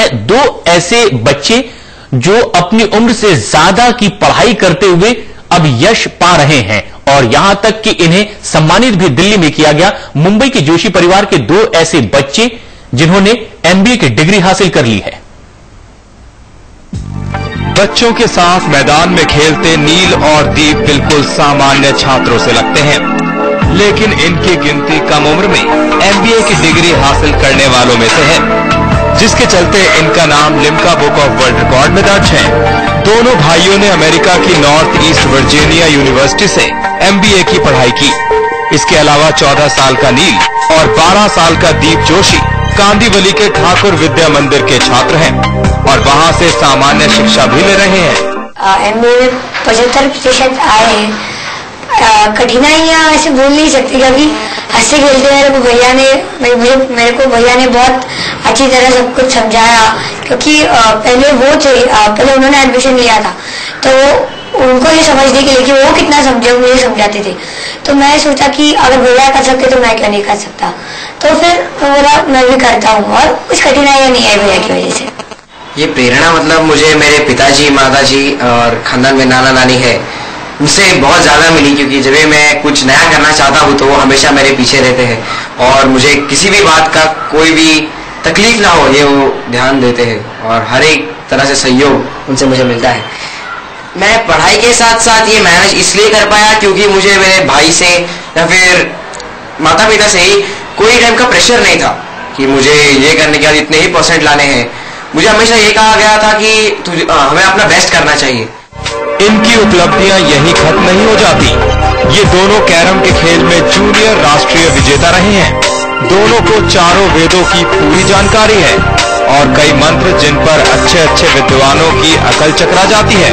हैं दो ऐसे बच्चे जो अपनी उम्र से ज्यादा की पढ़ाई करते हुए अब यश पा रहे हैं और यहां तक कि इन्हें सम्मानित भी दिल्ली में किया गया। मुंबई के जोशी परिवार के दो ऐसे बच्चे जिन्होंने एमबीए की डिग्री हासिल कर ली है। बच्चों के साथ मैदान में खेलते नील और दीप बिल्कुल सामान्य छात्रों से लगते हैं, लेकिन इनकी गिनती कम उम्र में एमबीए की डिग्री हासिल करने वालों में से है, जिसके चलते इनका नाम Limca book of world record में दर्ज है। दोनों भाइयों ने अमेरिका की नॉर्थ ईस्ट वर्जीनिया यूनिवर्सिटी से एमबीए की पढ़ाई की। इसके अलावा 14 साल का नील और 12 साल का दीप जोशी कांदीवली के ठाकुर विद्या मंदिर के छात्र हैं और वहां से सामान्य शिक्षा भी ले रहे हैं। एमबीए में 75% आए हैं। कठिनाइयां ऐसे बोल नहीं सकती, क्योंकि हंसते खेलते मेरे को भैया ने बहुत अच्छी तरह सब कुछ समझाया, क्योंकि पहले उन्होंने एडमिशन लिया था तो उनको ये समझने के लिए कि वो कितना समझे मुझे समझाते थे, तो मैं सोचा कि अगर भैया कर सकते तो मैं क्यों नहीं कर सकता, तो फिर मैं भी करता हूँ और कुछ कठिनाइयां नहीं आई भैया की वजह से। ये प्रेरणा मतलब मुझे मेरे पिताजी, माताजी और खानदान में नाना नानी है उनसे बहुत ज्यादा मिली, क्योंकि जब मैं कुछ नया करना चाहता हूँ तो वो हमेशा मेरे पीछे रहते हैं और मुझे किसी भी बात का कोई भी तकलीफ ना हो ये वो ध्यान देते हैं और हर एक तरह से सहयोग उनसे मुझे मिलता है। मैं पढ़ाई के साथ साथ ये मैनेज इसलिए कर पाया क्योंकि मुझे मेरे भाई से या फिर माता पिता से ही कोई टाइम का प्रेशर नहीं था कि मुझे ये करने के बाद इतने ही % लाने हैं। मुझे हमेशा ये कहा गया था कि हमें अपना बेस्ट करना चाहिए। इनकी उपलब्धियां यही खत्म नहीं हो जाती। ये दोनों कैरम के खेल में जूनियर राष्ट्रीय विजेता रहे हैं। दोनों को चारों वेदों की पूरी जानकारी है और कई मंत्र जिन पर अच्छे अच्छे विद्वानों की अकल चकरा जाती है,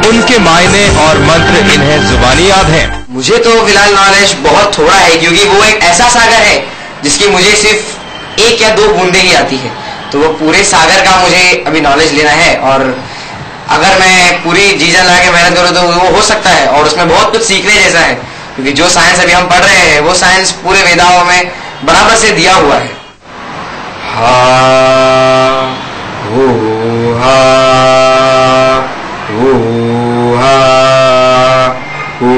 उनके मायने और मंत्र इन्हें जुबानी याद हैं। मुझे तो फिलहाल नॉलेज बहुत थोड़ा है, क्योंकि वो एक ऐसा सागर है जिसकी मुझे सिर्फ 1 या 2 बूंदे ही आती है, तो वो पूरे सागर का मुझे अभी नॉलेज लेना है और अगर मैं पूरी जी जान लगा के मेहनत करूँ तो वो हो सकता है और उसमें बहुत कुछ सीखने जैसा है, क्योंकि जो साइंस अभी हम पढ़ रहे हैं वो साइंस पूरे वेदाओं में बराबर से दिया हुआ है। हा हो हा हो हा हो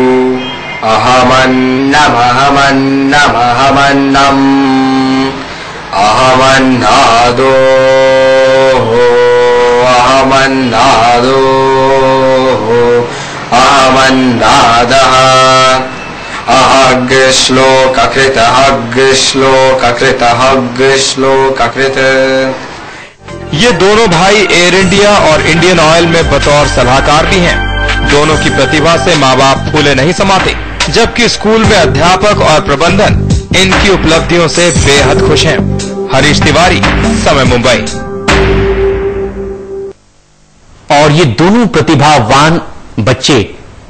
अहमन्नम अहमन्नम अहमन्नम अहमन्नादो अहमन्नादो अहमन्नादः अहग श्लोककृत हग श्लोककृत हग श्लोककृत। ये दोनों भाई एयर इंडिया और इंडियन ऑयल में बतौर सलाहकार भी हैं। दोनों की प्रतिभा से माँ बाप फूले नहीं समाते, जबकि स्कूल में अध्यापक और प्रबंधन इनकी उपलब्धियों से बेहद खुश हैं। हरीश तिवारी, समय मुंबई। और ये दोनों प्रतिभावान बच्चे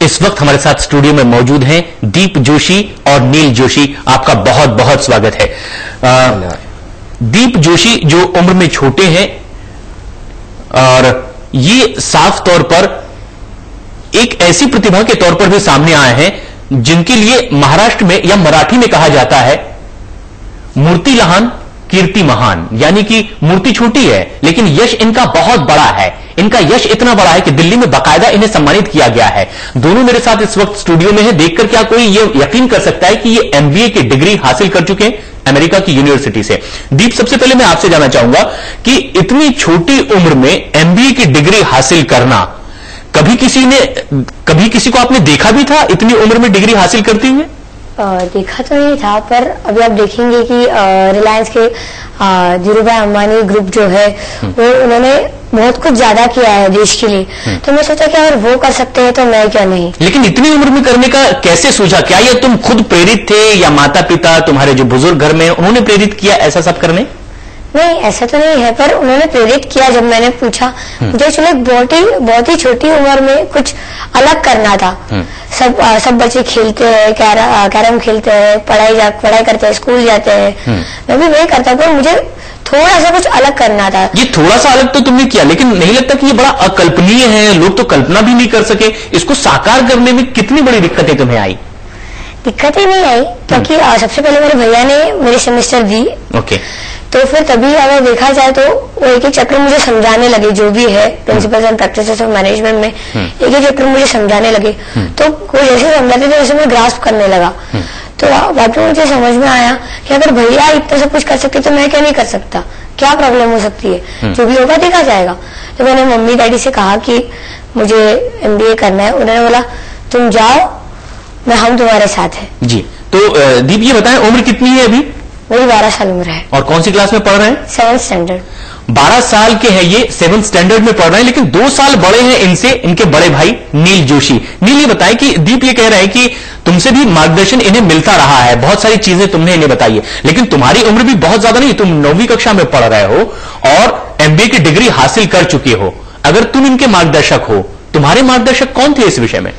इस वक्त हमारे साथ स्टूडियो में मौजूद हैं। दीप जोशी और नील जोशी, आपका बहुत बहुत स्वागत है। दीप जोशी जो उम्र में छोटे हैं और ये साफ तौर पर एक ऐसी प्रतिभा के तौर पर भी सामने आए हैं जिनके लिए महाराष्ट्र में या मराठी में कहा जाता है मूर्ति लहान कीर्ति महान, यानी कि मूर्ति छोटी है लेकिन यश इनका बहुत बड़ा है। इनका यश इतना बड़ा है कि दिल्ली में बाकायदा इन्हें सम्मानित किया गया है। दोनों मेरे साथ इस वक्त स्टूडियो में हैं। देखकर क्या कोई ये यकीन कर सकता है कि ये एमबीए की डिग्री हासिल कर चुके हैं अमेरिका की यूनिवर्सिटी से। दीप, सबसे पहले मैं आपसे जानना चाहूंगा कि इतनी छोटी उम्र में एमबीए की डिग्री हासिल करना, कभी किसी को आपने देखा भी था इतनी उम्र में डिग्री हासिल करते हुए? देखा तो नहीं था, पर अभी आप देखेंगे कि रिलायंस के धीरूभाई अंबानी ग्रुप जो है वो उन्होंने बहुत कुछ ज्यादा किया है देश के लिए, तो मैं सोचा कि अगर वो कर सकते हैं तो मैं क्यों नहीं। लेकिन इतनी उम्र में करने का कैसे सोचा? क्या ये तुम खुद प्रेरित थे या माता पिता, तुम्हारे जो बुजुर्ग घर में, उन्होंने प्रेरित किया ऐसा सब करने? नहीं, ऐसा तो नहीं है, पर उन्होंने प्रेरित किया। जब मैंने पूछा, मुझे चलो बहुत ही छोटी उम्र में कुछ अलग करना था। सब बच्चे खेलते हैं, कैरम खेलते हैं, पढ़ाई करते हैं, स्कूल जाते हैं, मैं भी वही करता, पर मुझे थोड़ा सा कुछ अलग करना था। ये थोड़ा सा अलग तो तुमने किया, लेकिन नहीं लगता कि ये बड़ा अकल्पनीय है? लोग तो कल्पना भी नहीं कर सके। इसको साकार करने में कितनी बड़ी दिक्कतें तुम्हें आई? दिक्कतें नहीं आई, क्योंकि सबसे पहले मेरे भैया ने मेरे सेमेस्टर दी। ओके। तो फिर तभी अगर देखा जाए तो वो एक एक चैप्टर मुझे समझाने लगे, जो भी है principles and practices of management में एक एक चैप्टर मुझे समझाने लगे। तो वो जैसे समझाते थे वैसे मैं ग्रास्प करने लगा। तो बाद में मुझे समझ में आया कि अगर भैया इतना सब कुछ कर सकते तो मैं क्या नहीं कर सकता, क्या प्रॉब्लम हो सकती है, जो भी होगा देखा जाएगा। तो मैंने मम्मी डैडी से कहा कि मुझे MBA करना है। उन्होंने बोला तुम जाओ, हम तुम्हारे साथ हैं। जी, तो दीप ये बताएं उम्र कितनी है अभी? मेरी 12 साल उम्र है। और कौन सी क्लास में पढ़ रहे हैं? 7th standard. 12 साल के हैं ये, 7th स्टैंडर्ड में पढ़ रहे हैं, लेकिन 2 साल बड़े हैं इनसे इनके बड़े भाई नील जोशी। नील ये बताएं कि दीप ये कह रहे हैं कि तुमसे भी मार्गदर्शन इन्हें मिलता रहा है, बहुत सारी चीजें तुमने इन्हें बताई है, लेकिन तुम्हारी उम्र भी बहुत ज्यादा नहीं, तुम 9वीं कक्षा में पढ़ रहे हो और MBA की डिग्री हासिल कर चुके हो। अगर तुम इनके मार्गदर्शक हो, तुम्हारे मार्गदर्शक कौन थे इस विषय में?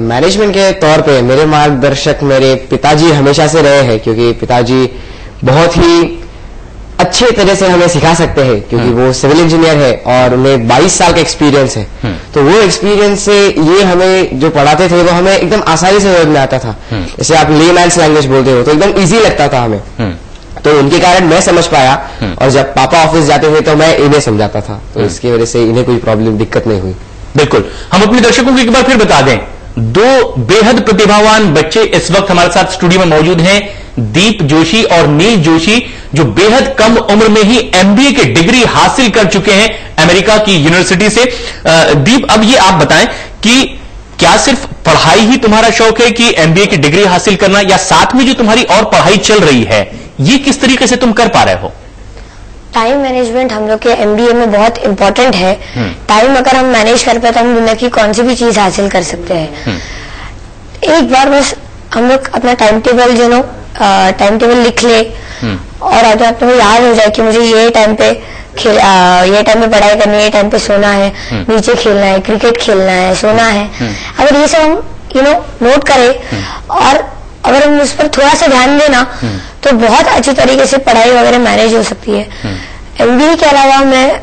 मैनेजमेंट के तौर पे मेरे मार्गदर्शक मेरे पिताजी हमेशा से रहे हैं, क्योंकि पिताजी बहुत ही अच्छे तरह से हमें सिखा सकते हैं, क्योंकि वो सिविल इंजीनियर है और उन्हें 22 साल का एक्सपीरियंस है। तो वो एक्सपीरियंस से ये हमें जो पढ़ाते थे वो हमें एकदम आसानी से समझ में आता था। जैसे आप लेमैन्स लैंग्वेज बोलते हो तो एकदम इजी लगता था हमें। तो उनके कारण मैं समझ पाया, और जब पापा ऑफिस जाते थे तो मैं इन्हें समझाता था, तो इसकी वजह से इन्हें कोई प्रॉब्लम दिक्कत नहीं हुई। बिल्कुल, हम अपने दर्शकों को एक बार फिर बता दें, 2 बेहद प्रतिभावान बच्चे इस वक्त हमारे साथ स्टूडियो में मौजूद हैं, दीप जोशी और नील जोशी, जो बेहद कम उम्र में ही MBA की डिग्री हासिल कर चुके हैं अमेरिका की यूनिवर्सिटी से। दीप, अब ये आप बताएं कि क्या सिर्फ पढ़ाई ही तुम्हारा शौक है कि MBA की डिग्री हासिल करना, या साथ में जो तुम्हारी और पढ़ाई चल रही है ये किस तरीके से तुम कर पा रहे हो? टाइम मैनेजमेंट हम लोग के MBA में बहुत इंपॉर्टेंट है। टाइम अगर हम मैनेज कर पाए तो हम दुनिया की कौन सी भी चीज हासिल कर सकते हैं। एक बार बस हम लोग अपना टाइम टेबल लिख ले और अपने आप में याद हो जाए कि मुझे ये टाइम पे पढ़ाई करनी है, ये टाइम पे सोना है, नीचे खेलना है, क्रिकेट खेलना है, सोना है। अगर ये सब हम नोट करें और अगर हम उस पर थोड़ा सा ध्यान देना तो बहुत अच्छी तरीके से पढ़ाई वगैरह मैनेज हो सकती है। MBA के अलावा मैं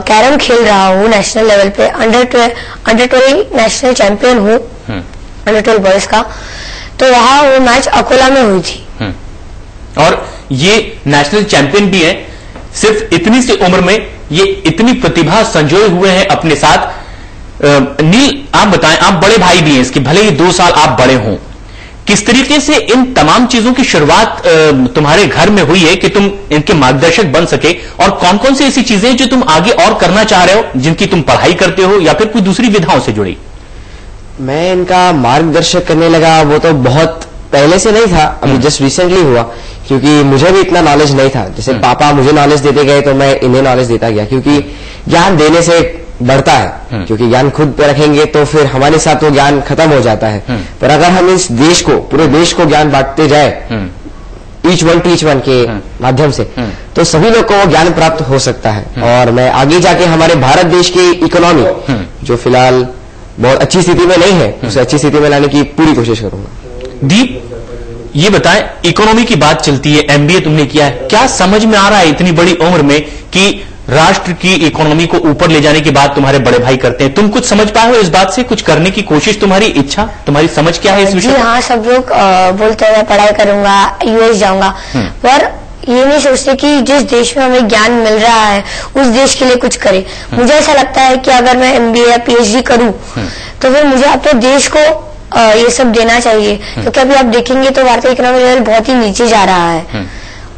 कैरम खेल रहा हूँ नेशनल लेवल पे, अंडर 12 नेशनल चैंपियन हूँ, अंडर 12 बॉयज का। तो वहाँ वो मैच अकोला में हुई थी। और ये नेशनल चैंपियन भी है। सिर्फ इतनी सी उम्र में ये इतनी प्रतिभा संजोए हुए हैं अपने साथ। नील, आप बताएं, आप बड़े भाई भी हैं इसके, भले ही 2 साल आप बड़े हों, किस तरीके से इन तमाम चीजों की शुरुआत तुम्हारे घर में हुई है कि तुम इनके मार्गदर्शक बन सके, और कौन कौन सी ऐसी चीजें जो तुम आगे और करना चाह रहे हो, जिनकी तुम पढ़ाई करते हो या फिर कोई दूसरी विधाओं से जुड़ी? मैं इनका मार्गदर्शक करने लगा वो तो बहुत पहले से नहीं था, अभी जस्ट रिसेंटली हुआ, क्योंकि मुझे भी इतना नॉलेज नहीं था। जैसे पापा मुझे नॉलेज देते गए तो मैं इन्हें नॉलेज देता गया, क्योंकि ज्ञान देने से बढ़ता है, क्योंकि ज्ञान खुद पे रखेंगे तो फिर हमारे साथ वो ज्ञान खत्म हो जाता है। पर अगर हम इस देश को, पूरे देश को ज्ञान बांटते जाए ईच वन टीच वन के माध्यम से, तो सभी लोग को वो ज्ञान प्राप्त हो सकता है। और मैं आगे जाके हमारे भारत देश की इकोनॉमी, जो फिलहाल बहुत अच्छी स्थिति में नहीं है, उसे अच्छी स्थिति में लाने की पूरी कोशिश करूंगा। दीप, ये बताएं, इकोनॉमी की बात चलती है, MBA तुमने किया है, क्या समझ में आ रहा है इतनी बड़ी उम्र में कि राष्ट्र की इकोनॉमी को ऊपर ले जाने की बात तुम्हारे बड़े भाई करते हैं? तुम कुछ समझ पाए हो इस बात से? कुछ करने की कोशिश, तुम्हारी इच्छा, तुम्हारी समझ क्या है इस विषय में? हाँ, सब लोग बोलते हैं पढ़ाई करूंगा, US जाऊंगा, पर ये नहीं सोचते कि जिस देश में हमें ज्ञान मिल रहा है उस देश के लिए कुछ करें। मुझे ऐसा लगता है कि अगर मैं MBA या PhD करूं तो फिर मुझे अपने देश को ये सब देना चाहिए, क्योंकि अभी आप देखेंगे तो भारतीय इकोनॉमी लेवल बहुत ही नीचे जा रहा है,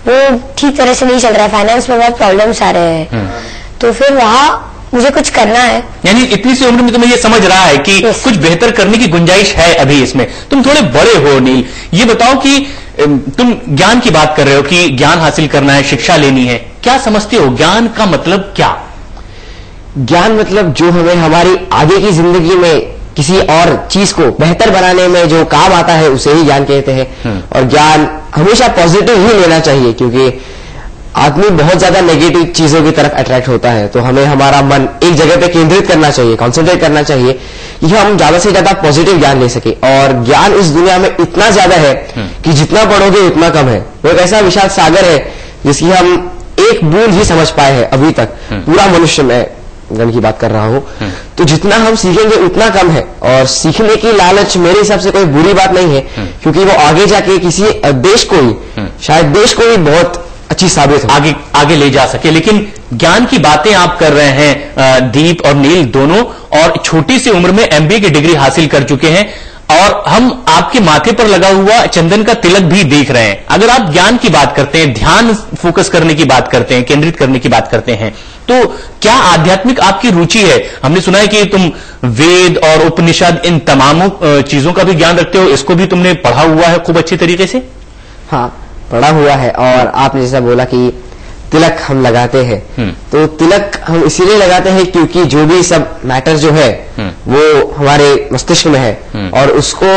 वो ठीक तरह से नहीं चल रहा है, फाइनेंस में बहुत प्रॉब्लम्स आ रहे हैं। तो फिर वहाँ मुझे कुछ करना है। यानी इतनी सी उम्र में तुम्हें ये समझ रहा है कि कुछ बेहतर करने की गुंजाइश है अभी इसमें। तुम थोड़े बड़े हो नील, ये बताओ कि तुम ज्ञान की बात कर रहे हो कि ज्ञान हासिल करना है, शिक्षा लेनी है, क्या समझते हो ज्ञान का मतलब क्या? ज्ञान मतलब जो हमें हमारी आगे की जिंदगी में किसी और चीज को बेहतर बनाने में जो काम आता है उसे ही ज्ञान कहते हैं। और ज्ञान हमेशा पॉजिटिव ही लेना चाहिए, क्योंकि आदमी बहुत ज्यादा नेगेटिव चीजों की तरफ अट्रैक्ट होता है। तो हमें हमारा मन एक जगह पे केंद्रित करना चाहिए, कंसंट्रेट करना चाहिए कि हम ज्यादा से ज्यादा पॉजिटिव ज्ञान ले सके। और ज्ञान इस दुनिया में इतना ज्यादा है कि जितना पढ़ोगे उतना कम है। वो एक ऐसा विशाल सागर है जिसकी हम एक बूंद ही समझ पाए हैं अभी तक, पूरा मनुष्य में ज्ञान की बात कर रहा हूं। तो जितना हम सीखेंगे उतना कम है, और सीखने की लालच मेरे हिसाब से कोई बुरी बात नहीं है, क्योंकि वो आगे जाके किसी देश को ही, शायद देश को ही बहुत अच्छी साबित हो, आगे ले जा सके। लेकिन ज्ञान की बातें आप कर रहे हैं, दीप और नील दोनों, और छोटी सी उम्र में एमबीए की डिग्री हासिल कर चुके हैं, और हम आपके माथे पर लगा हुआ चंदन का तिलक भी देख रहे हैं। अगर आप ज्ञान की बात करते हैं, ध्यान फोकस करने की बात करते हैं, केंद्रित करने की बात करते हैं, तो क्या आध्यात्मिक आपकी रुचि है? हमने सुना है कि तुम वेद और उपनिषद इन तमाम चीजों का भी ज्ञान रखते हो, इसको भी तुमने पढ़ा हुआ है खूब अच्छे तरीके से? हाँ, पढ़ा हुआ है। और आपने जैसा बोला कि तिलक हम लगाते हैं, तो तिलक हम इसीलिए लगाते हैं क्योंकि जो भी सब मैटर जो है वो हमारे मस्तिष्क में है, और उसको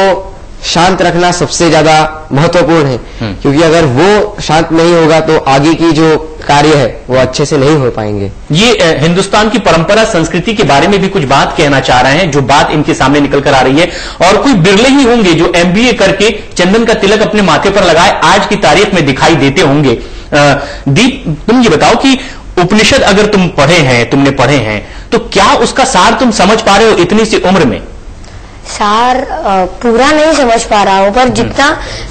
शांत रखना सबसे ज्यादा महत्वपूर्ण है, क्योंकि अगर वो शांत नहीं होगा तो आगे की जो कार्य है वो अच्छे से नहीं हो पाएंगे। ये हिंदुस्तान की परंपरा संस्कृति के बारे में भी कुछ बात कहना चाह रहे हैं, जो बात इनके सामने निकल कर आ रही है, और कोई बिरले ही होंगे जो एमबीए करके चंदन का तिलक अपने माथे पर लगाए आज की तारीख में दिखाई देते होंगे। दीप, तुम ये बताओ कि उपनिषद अगर तुमने पढ़े हैं, तो क्या उसका सार तुम समझ पा रहे हो इतनी सी उम्र में? सार पूरा नहीं समझ पा रहा हूँ, पर जितना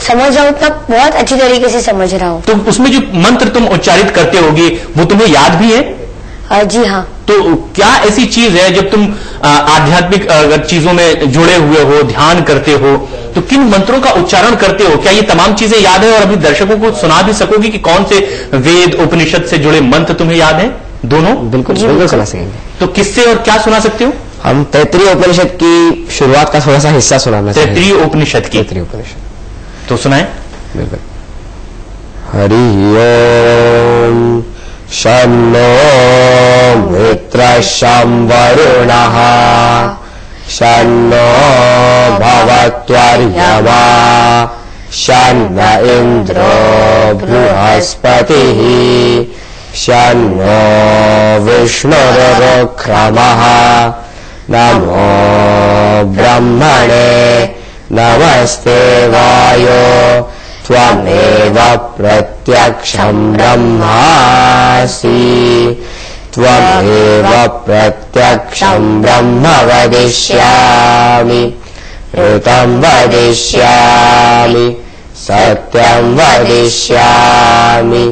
समझ रहा हूँ उतना बहुत अच्छी तरीके से समझ रहा हूँ। तो उसमें जो मंत्र तुम उच्चारित करते होगे वो तुम्हें याद भी है? जी हाँ। तो क्या ऐसी चीज है जब तुम आध्यात्मिक अगर चीजों में जुड़े हुए हो, ध्यान करते हो, तो किन मंत्रों का उच्चारण करते हो? क्या ये तमाम चीजें याद है? और अभी दर्शकों को सुना भी सकोगे कि कौन से वेद उपनिषद से जुड़े मंत्र तुम्हें याद है? दोनों? बिल्कुल बिल्कुल सुना सकेंगे। तो किससे और क्या सुना सकते हो? हम तैत्तिरीय उपनिषद की शुरुआत का थोड़ा सा हिस्सा सुनाना चाहेंगे। तैत्तिरीय उपनिषद की? तैत्तिरीय उपनिषद तो सुनाए। बिल्कुल। हरि ओम शन्नो मित्रः शं वरुणः शन्नो भवत्वर्यमा शन्न इन्द्रो बृहस्पतिः शन्नो विष्णुरुक्रमः नमो ब्रह्मणे नमस्ते वायो त्वमेव प्रत्यक्षं ब्रह्मासि त्वमेव प्रत्यक्षं ब्रह्म वदिष्यामि ऋतं वदिष्यामि सत्यं वदिष्यामि